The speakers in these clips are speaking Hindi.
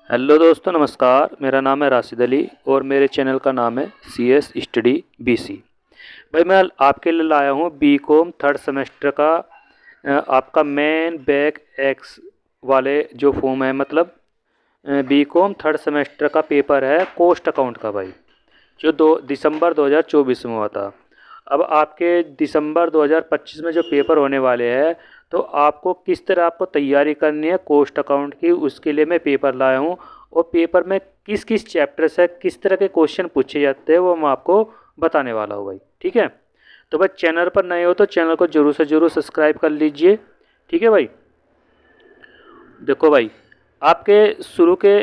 हेलो दोस्तों, नमस्कार। मेरा नाम है राशिद अली और मेरे चैनल का नाम है CS स्टडी BC। भाई मैं आपके लिए लाया हूँ BCom थर्ड सेमेस्टर का आपका मेन बैक एक्स वाले जो फॉर्म है, मतलब BCom थर्ड सेमेस्टर का पेपर है कॉस्ट अकाउंट का भाई, जो 2 दिसंबर 2024 में हुआ था। अब आपके दिसंबर 2025 में जो पेपर होने वाले हैं, तो आपको किस तरह आपको तैयारी करनी है कॉस्ट अकाउंट की, उसके लिए मैं पेपर लाया हूँ। और पेपर में किस किस चैप्टर से किस तरह के क्वेश्चन पूछे जाते हैं वो मैं आपको बताने वाला हूँ भाई। ठीक है, तो भाई चैनल पर नए हो तो चैनल को ज़रूर से ज़रूर सब्सक्राइब कर लीजिए। ठीक है भाई। देखो भाई, आपके शुरू के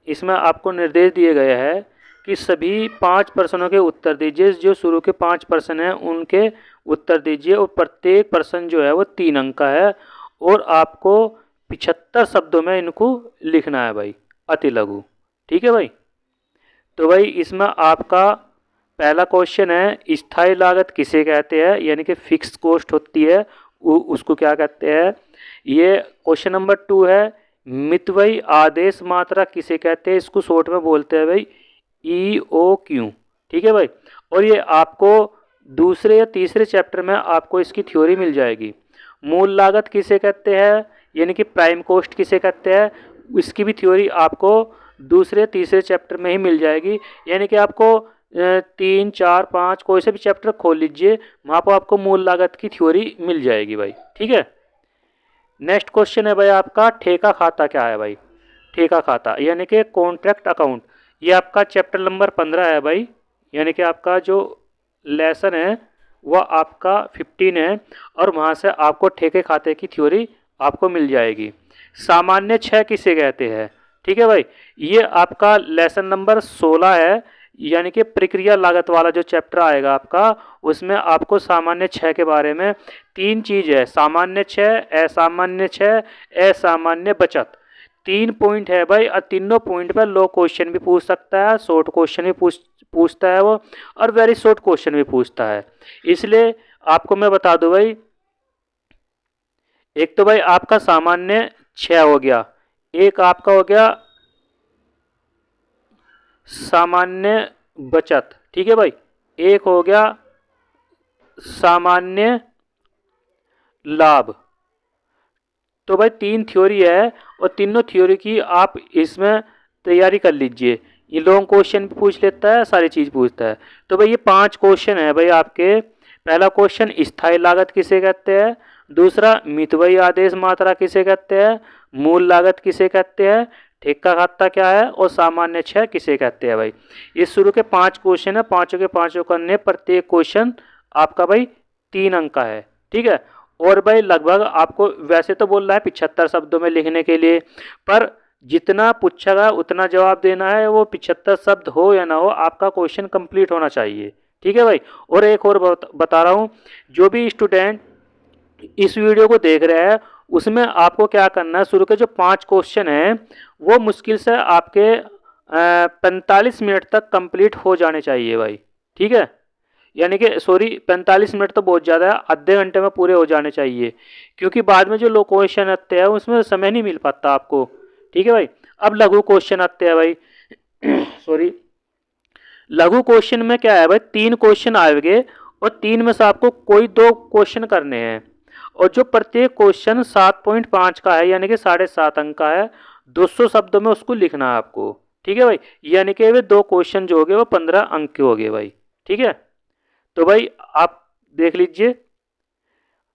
इसमें आपको निर्देश दिए गए हैं कि सभी 5 प्रश्नों के उत्तर दीजिए। जो शुरू के 5 प्रश्न हैं उनके उत्तर दीजिए और प्रत्येक प्रश्न जो है वो 3 अंक का है और आपको 75 शब्दों में इनको लिखना है भाई, अति लघु। ठीक है भाई। तो भाई इसमें आपका पहला क्वेश्चन है, स्थायी लागत किसे कहते हैं, यानी कि फिक्स कॉस्ट होती है उसको क्या कहते हैं। ये क्वेश्चन नंबर 2 है, मितव्ययी आदेश मात्रा किसे कहते हैं, इसको शॉर्ट में बोलते हैं भाई EOQ। ठीक है भाई। और ये आपको दूसरे या तीसरे चैप्टर में आपको इसकी थ्योरी मिल जाएगी। मूल लागत किसे कहते हैं, यानी कि प्राइम कॉस्ट किसे कहते हैं, इसकी भी थ्योरी आपको दूसरे तीसरे चैप्टर में ही मिल जाएगी। यानी कि आपको 3, 4, 5 कोई से भी चैप्टर खोल लीजिए, वहाँ पर आपको मूल लागत की थ्योरी मिल जाएगी भाई। ठीक है। नेक्स्ट क्वेश्चन है भाई आपका, ठेका खाता क्या है भाई। ठेका खाता यानी कि कॉन्ट्रैक्ट अकाउंट, ये आपका चैप्टर नंबर 15 है भाई। यानी कि आपका जो लेसन है वह आपका 15 है और वहाँ से आपको ठेके खाते की थ्योरी आपको मिल जाएगी। सामान्य 6 किसे कहते हैं। ठीक है भाई, ये आपका लेसन नंबर 16 है, यानी कि प्रक्रिया लागत वाला जो चैप्टर आएगा आपका, उसमें आपको सामान्य 6 के बारे में 3 चीज़ है, सामान्य 6, असामान्य 6, असामान्य बचत। 3 पॉइंट है भाई और तीनों पॉइंट पर लॉन्ग क्वेश्चन भी पूछ सकता है, शॉर्ट क्वेश्चन भी पूछता है वो, और वेरी शॉर्ट क्वेश्चन भी पूछता है। इसलिए आपको मैं बता दूं भाई, एक तो भाई आपका सामान्य 6 हो गया, एक आपका हो गया सामान्य बचत। ठीक है भाई, एक हो गया सामान्य लाभ। तो भाई 3 थ्योरी है और तीनों थ्योरी की आप इसमें तैयारी कर लीजिए। ये लॉन्ग क्वेश्चन भी पूछ लेता है, सारी चीज़ पूछता है। तो भाई ये 5 क्वेश्चन है भाई आपके। पहला क्वेश्चन, स्थायी लागत किसे कहते हैं। दूसरा, मितव्ययी आदेश मात्रा किसे कहते हैं। मूल लागत किसे कहते हैं। ठेका खाता क्या है और सामान्य 6 किसे कहते हैं भाई। ये शुरू के 5 क्वेश्चन है, पाँचों के पाँचों करने, प्रत्येक क्वेश्चन आपका भाई 3 अंक का है। ठीक है। और भाई लगभग आपको वैसे तो बोल रहा है 75 शब्दों में लिखने के लिए, पर जितना पूछा गया उतना जवाब देना है। वो 75 शब्द हो या ना हो, आपका क्वेश्चन कंप्लीट होना चाहिए। ठीक है भाई। और एक और बता रहा हूँ, जो भी स्टूडेंट इस वीडियो को देख रहे हैं उसमें आपको क्या करना है, शुरू के जो 5 क्वेश्चन हैं वो मुश्किल से आपके 45 मिनट तक कंप्लीट हो जाने चाहिए भाई। ठीक है, यानी कि सॉरी 45 मिनट तो बहुत ज़्यादा है, आधे घंटे में पूरे हो जाने चाहिए, क्योंकि बाद में जो लो क्वेश्चन आते हैं उसमें समय नहीं मिल पाता आपको। ठीक है भाई। अब लघु क्वेश्चन आते हैं भाई सॉरी, लघु क्वेश्चन में क्या है भाई, 3 क्वेश्चन आएंगे और 3 में से आपको कोई 2 क्वेश्चन करने हैं, और जो प्रत्येक क्वेश्चन 7.5 का है, यानी कि 7.5 अंक का है। 200 शब्दों में उसको लिखना है आपको। ठीक है भाई, यानी कि वे 2 क्वेश्चन जो हो गए वो 15 अंक के हो गए भाई। ठीक है, तो भाई आप देख लीजिए।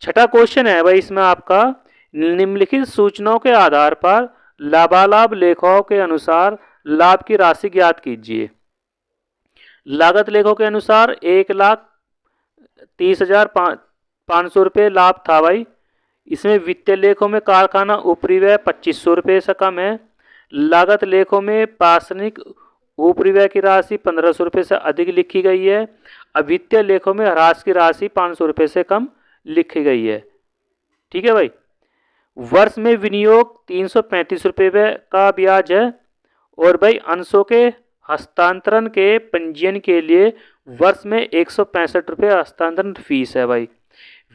छठा क्वेश्चन है भाई इसमें आपका, निम्नलिखित सूचनाओं के आधार पर लाभालाभ लेखाओं के अनुसार लाभ की राशि ज्ञात कीजिए। लागत लेखों के अनुसार 1,30,500 रुपये लाभ था भाई। इसमें वित्तीय लेखों में कारखाना उपरिव्यय 2500 रुपये से कम है। लागत लेखों में पार्षणिक उपरिव्यय की राशि 1500 रुपये से अधिक लिखी गई है। अवित्तीय लेखों में ह्रास की राशि 500 रुपये से कम लिखी गई है। ठीक है भाई। वर्ष में विनियोग 335 रुपये का ब्याज है। और भाई अंशों के हस्तांतरण के पंजीयन के लिए वर्ष में 165 रुपये हस्तांतरण फीस है भाई।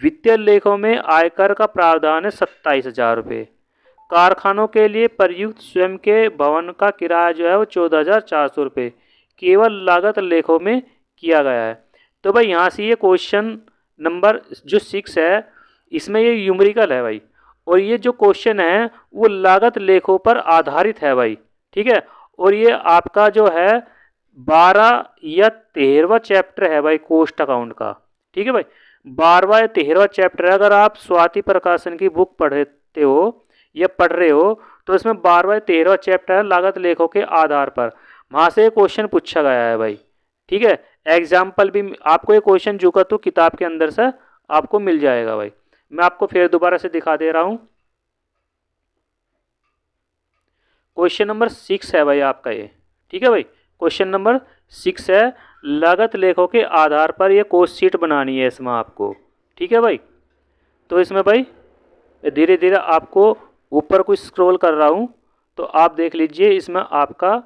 वित्तीय लेखों में आयकर का प्रावधान है 27,000 रुपये। कारखानों के लिए प्रयुक्त स्वयं के भवन का किराया जो है वो 14,400 रुपये केवल लागत लेखों में किया गया है। तो भाई यहाँ से ये क्वेश्चन नंबर जो 6 है इसमें ये न्यूमेरिकल है भाई, और ये जो क्वेश्चन है वो लागत लेखों पर आधारित है भाई, ठीक है। और ये आपका जो है 12 या 13वां चैप्टर है भाई कॉस्ट अकाउंट का, ठीक है भाई। 12वां या 13वां चैप्टर है। अगर आप स्वाति प्रकाशन की बुक पढ़ते हो या पढ़ रहे हो तो इसमें 12वां या 13वां चैप्टर है लागत लेखों के आधार पर, वहाँ से क्वेश्चन पूछा गया है भाई, ठीक है। एग्जाम्पल भी आपको ये क्वेश्चन जो का तो किताब के अंदर से आपको मिल जाएगा भाई। मैं आपको फिर दोबारा से दिखा दे रहा हूँ। क्वेश्चन नंबर 6 है भाई आपका ये, ठीक है भाई। क्वेश्चन नंबर 6 है, लागत लेखों के आधार पर ये कोस्ट शीट बनानी है इसमें आपको, ठीक है भाई। तो इसमें भाई धीरे धीरे आपको ऊपर को स्क्रॉल कर रहा हूँ तो आप देख लीजिए इसमें आपका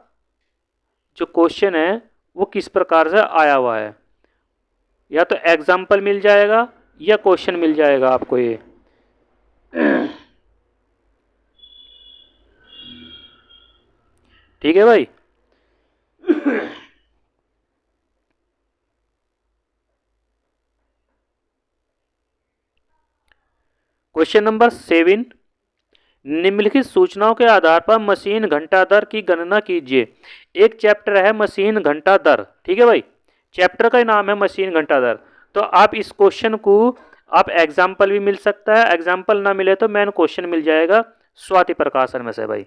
जो क्वेश्चन है वो किस प्रकार से आया हुआ है। या तो एग्जाम्पल मिल जाएगा या क्वेश्चन मिल जाएगा आपको ये। ठीक है भाई। क्वेश्चन नंबर 7, निम्नलिखित सूचनाओं के आधार पर मशीन घंटा दर की गणना कीजिए। एक चैप्टर है मशीन घंटा दर, ठीक है भाई। चैप्टर का नाम है मशीन घंटा दर। तो आप इस क्वेश्चन को आप एग्जाम्पल भी मिल सकता है, एग्जाम्पल ना मिले तो मेन क्वेश्चन मिल जाएगा स्वाति प्रकाशन में से भाई।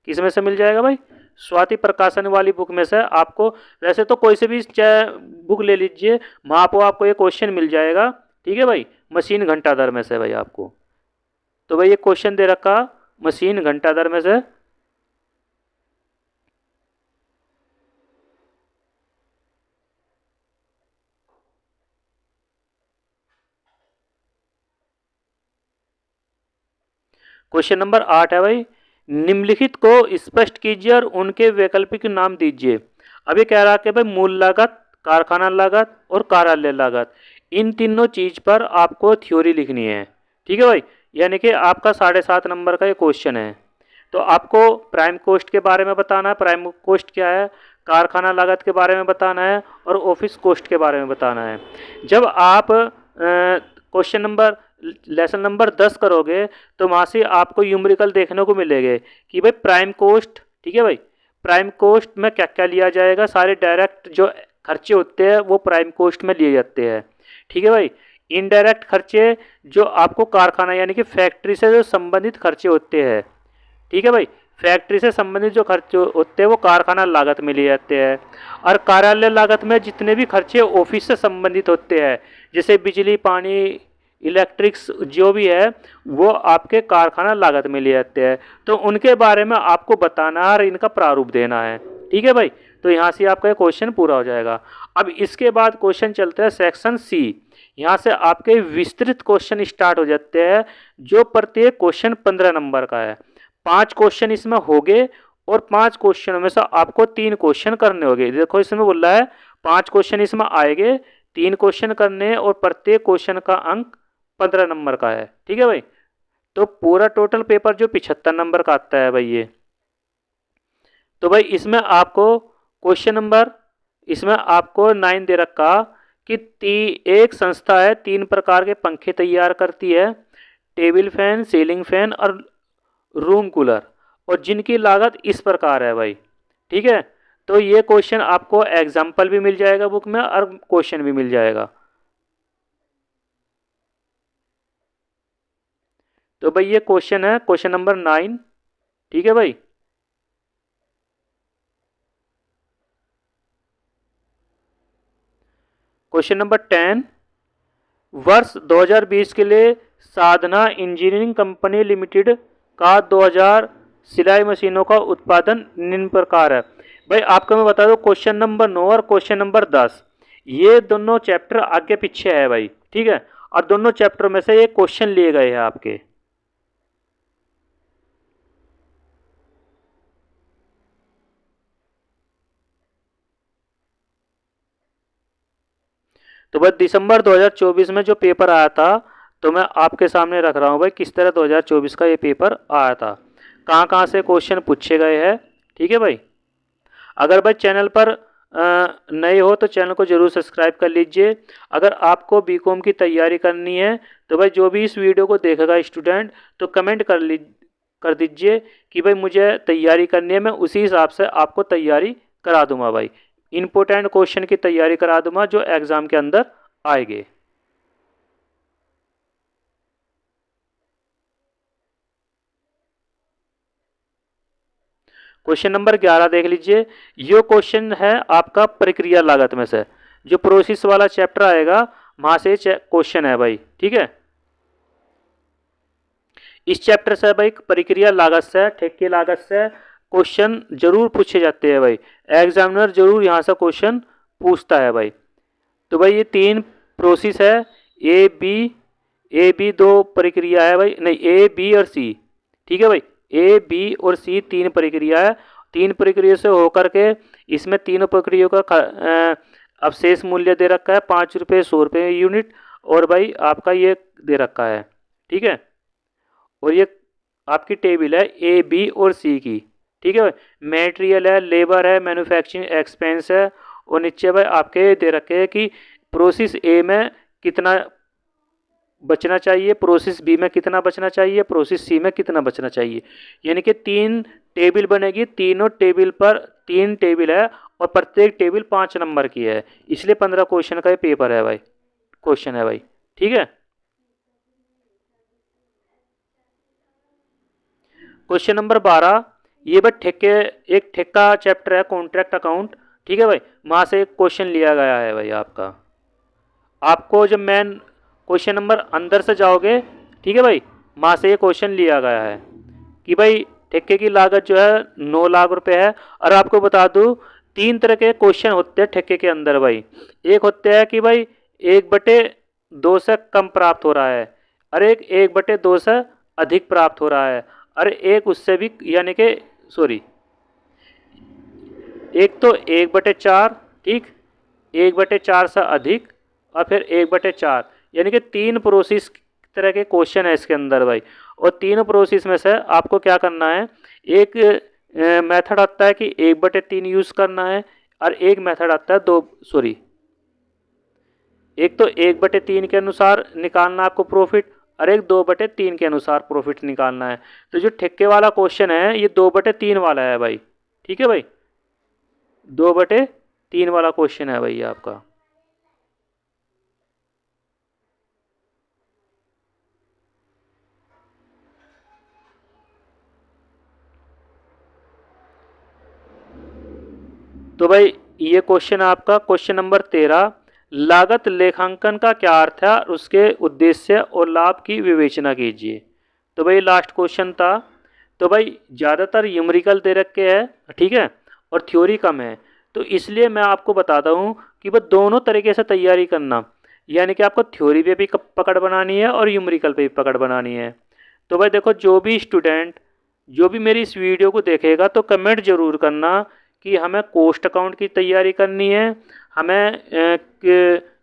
किस में से मिल जाएगा भाई? स्वाति प्रकाशन वाली बुक में से आपको, वैसे तो कोई से भी बुक ले लीजिए वहाँ पर आपको ये क्वेश्चन मिल जाएगा, ठीक है भाई। मशीन घंटा दर में से भाई आपको, तो भाई ये क्वेश्चन दे रखा मशीन घंटा दर में से। क्वेश्चन नंबर 8 है भाई, निम्नलिखित को स्पष्ट कीजिए और उनके वैकल्पिक नाम दीजिए। अब ये कह रहा है कि भाई मूल लागत, कारखाना लागत और कार्यालय लागत, इन तीनों चीज पर आपको थ्योरी लिखनी है, ठीक है भाई। यानी कि आपका 7.5 नंबर का ये क्वेश्चन है। तो आपको प्राइम कॉस्ट के बारे में बताना है, प्राइम कॉस्ट क्या है, कारखाना लागत के बारे में बताना है और ऑफिस कॉस्ट के बारे में बताना है। जब आप क्वेश्चन नंबर लेसन नंबर 10 करोगे तो वहाँ से आपको न्यूमेरिकल देखने को मिलेंगे कि भाई प्राइम कॉस्ट, ठीक है भाई, प्राइम कॉस्ट में क्या क्या लिया जाएगा। सारे डायरेक्ट जो खर्चे होते हैं वो प्राइम कॉस्ट में लिए जाते हैं, ठीक है भाई। इनडायरेक्ट खर्चे जो आपको कारखाना यानी कि फैक्ट्री से जो संबंधित खर्चे होते हैं, ठीक है भाई, फैक्ट्री से संबंधित जो खर्चे होते हैं वो कारखाना लागत में लिए जाते हैं। और कार्यालय लागत में जितने भी खर्चे ऑफिस से संबंधित होते हैं जैसे बिजली, पानी, इलेक्ट्रिक्स जो भी है वो आपके कारखाना लागत में लिए जाते हैं। तो उनके बारे में आपको बताना है और इनका प्रारूप देना है, ठीक है भाई। तो यहाँ से आपका क्वेश्चन पूरा हो जाएगा। अब इसके बाद क्वेश्चन चलते हैं सेक्शन सी। यहाँ से आपके विस्तृत क्वेश्चन स्टार्ट हो जाते हैं जो प्रत्येक क्वेश्चन 15 नंबर का है। 5 क्वेश्चन इसमें होंगे और 5 क्वेश्चनों में से आपको 3 क्वेश्चन करने होंगे। देखो इसमें बोल रहा है 5 क्वेश्चन इसमें आएंगे, 3 क्वेश्चन करने और प्रत्येक क्वेश्चन का अंक 15 नंबर का है, ठीक है भाई। तो पूरा टोटल पेपर जो 75 नंबर का आता है भाई ये। तो भाई इसमें आपको क्वेश्चन नंबर इसमें आपको 9 दे रखा कि एक संस्था है 3 प्रकार के पंखे तैयार करती है, टेबल फैन, सीलिंग फैन और रूम कूलर, और जिनकी लागत इस प्रकार है भाई, ठीक है। तो ये क्वेश्चन आपको एग्जाम्पल भी मिल जाएगा बुक में और क्वेश्चन भी मिल जाएगा। तो भाई ये क्वेश्चन है क्वेश्चन नंबर 9, ठीक है भाई। क्वेश्चन नंबर 10, वर्ष 2020 के लिए साधना इंजीनियरिंग कंपनी लिमिटेड का 2000 सिलाई मशीनों का उत्पादन निम्न प्रकार है। भाई आपको मैं बता दूं क्वेश्चन नंबर 9 और क्वेश्चन नंबर 10 ये दोनों चैप्टर आगे पीछे है भाई, ठीक है। और दोनों चैप्टर में से ये क्वेश्चन लिए गए हैं आपके। तो भाई दिसंबर 2024 में जो पेपर आया था तो मैं आपके सामने रख रहा हूँ भाई किस तरह 2024 का ये पेपर आया था। कहाँ कहाँ से क्वेश्चन पूछे गए हैं। ठीक है भाई। अगर भाई चैनल पर नए हो तो चैनल को जरूर सब्सक्राइब कर लीजिए। अगर आपको बीकॉम की तैयारी करनी है तो भाई जो भी इस वीडियो को देखेगा स्टूडेंट तो कमेंट कर दीजिए कि भाई मुझे तैयारी करनी है, मैं उसी हिसाब से आपको तैयारी करा दूंगा भाई। इंपॉर्टेंट क्वेश्चन की तैयारी करा दूंगा जो एग्ज़ाम के अंदर आएंगे। क्वेश्चन नंबर 11 देख लीजिए। ये क्वेश्चन है आपका प्रक्रिया लागत में से, जो प्रोसेस वाला चैप्टर आएगा वहां से क्वेश्चन है भाई। ठीक है, इस चैप्टर से भाई प्रक्रिया लागत से, ठेके लागत से क्वेश्चन जरूर पूछे जाते हैं भाई। एग्जामिनर जरूर यहाँ से क्वेश्चन पूछता है भाई। तो भाई ये 3 प्रोसेस है, ए बी 2 प्रक्रिया है भाई, नहीं ए बी और सी। ठीक है भाई, ए बी और सी 3 प्रक्रिया है। 3 प्रक्रिया से होकर के इसमें तीनों प्रक्रियाओं का अवशेष मूल्य दे रखा है 5 रुपये 100 रुपये यूनिट, और भाई आपका ये दे रखा है। ठीक है, और ये आपकी टेबल है ए बी और सी की। ठीक है भाई, मेटेरियल है, लेबर है, मैन्युफैक्चरिंग एक्सपेंस है, और नीचे भाई आपके दे रखे हैं कि प्रोसेस ए में कितना बचना चाहिए, प्रोसेस बी में कितना बचना चाहिए, प्रोसेस सी में कितना बचना चाहिए। यानी कि 3 टेबल बनेगी, तीनों टेबल पर 3 टेबल है और प्रत्येक टेबल 5 नंबर की है, इसलिए 15 क्वेश्चन का ये पेपर है भाई, क्वेश्चन है भाई। ठीक है, क्वेश्चन नंबर 12, ये भाई एक ठेका चैप्टर है, कॉन्ट्रैक्ट अकाउंट। ठीक है भाई, वहाँ से एक क्वेश्चन लिया गया है भाई आपका। आपको जब मेन क्वेश्चन नंबर अंदर से जाओगे, ठीक है भाई, वहाँ से ये क्वेश्चन लिया गया है कि भाई ठेके की लागत जो है 9 लाख रुपए है। और आपको बता दूँ 3 तरह के क्वेश्चन होते हैं ठेके के अंदर भाई। एक होते हैं कि भाई 1/2 से कम प्राप्त हो रहा है, और एक 1/2 से अधिक प्राप्त हो रहा है, और एक उससे भी यानी कि सॉरी, एक तो 1/4, ठीक, 1/4 से अधिक, और फिर 1/4, यानी कि 3 प्रोसेस तरह के क्वेश्चन है इसके अंदर भाई। और तीनों प्रोसेस में से आपको क्या करना है, एक मेथड आता है कि 1/3 यूज़ करना है, और एक मेथड आता है एक तो 1/3 के अनुसार निकालना आपको प्रॉफिट, और एक 2/3 के अनुसार प्रॉफिट निकालना है। तो जो ठेके वाला क्वेश्चन है ये 2/3 वाला है भाई। ठीक है भाई, 2/3 वाला क्वेश्चन है भाई आपका। तो भाई ये क्वेश्चन आपका क्वेश्चन नंबर 13, लागत लेखांकन का क्या अर्थ है और उसके उद्देश्य और लाभ की विवेचना कीजिए। तो भाई लास्ट क्वेश्चन था। तो भाई ज़्यादातर न्यूमेरिकल दे रखे हैं, ठीक है, और थ्योरी कम है, तो इसलिए मैं आपको बताता हूँ कि वह दोनों तरीके से तैयारी करना, यानी कि आपको थ्योरी पे भी पकड़ बनानी है और न्यूमेरिकल पे भी पकड़ बनानी है। तो भाई देखो, जो भी स्टूडेंट जो भी मेरी इस वीडियो को देखेगा तो कमेंट जरूर करना कि हमें कॉस्ट अकाउंट की तैयारी करनी है, हमें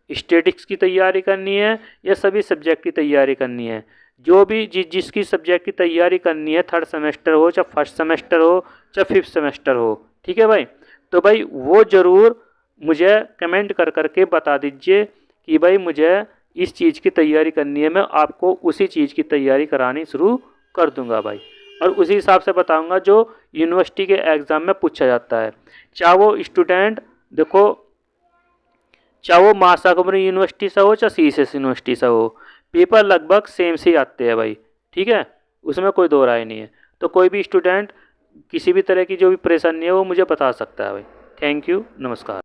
स्टैटिक्स की तैयारी करनी है, या सभी सब्जेक्ट की तैयारी करनी है। जो भी जिसकी सब्जेक्ट की तैयारी करनी है, 3rd सेमेस्टर हो, चाहे 1st सेमेस्टर हो, चाहे 5th सेमेस्टर हो, ठीक है भाई, तो भाई वो ज़रूर मुझे कमेंट करके बता दीजिए कि भाई मुझे इस चीज़ की तैयारी करनी है, मैं आपको उसी चीज़ की तैयारी करानी शुरू कर दूंगा भाई, और उसी हिसाब से बताऊंगा जो यूनिवर्सिटी के एग्ज़ाम में पूछा जाता है। चाहे वो स्टूडेंट देखो, चाहे वो महासागरमणि यूनिवर्सिटी से हो, चाहे CSS यूनिवर्सिटी से हो, पेपर लगभग सेम से ही आते हैं भाई। ठीक है, उसमें कोई दो राय नहीं है। तो कोई भी स्टूडेंट किसी भी तरह की जो भी परेशानी है वो मुझे बता सकता है भाई। थैंक यू, नमस्कार।